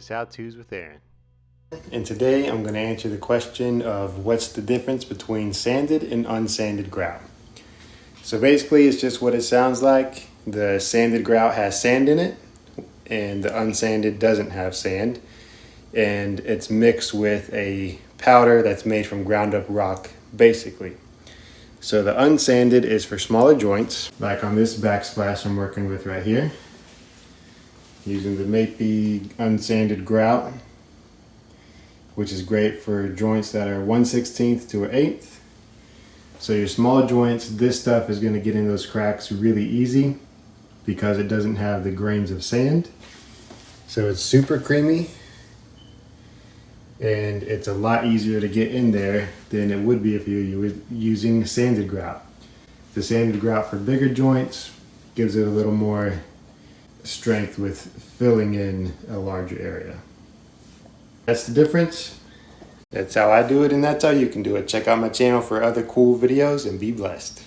is How-Tos with Aaron. And today I'm going to answer the question of what's the difference between sanded and unsanded grout. So basically it's just what it sounds like. The sanded grout has sand in it and the unsanded doesn't have sand. And it's mixed with a powder that's made from ground up rock basically. So the unsanded is for smaller joints, like on this backsplash I'm working with right here. Using the Mapei Unsanded Grout, which is great for joints that are 1/16 to an 1/8. So your small joints, this stuff is going to get in those cracks really easy because it doesn't have the grains of sand. So it's super creamy and it's a lot easier to get in there than it would be if you were using sanded grout. The sanded grout for bigger joints gives it a little more strength with filling in a larger area. That's the difference. That's how I do it and that's how you can do it. Check out my channel for other cool videos and be blessed.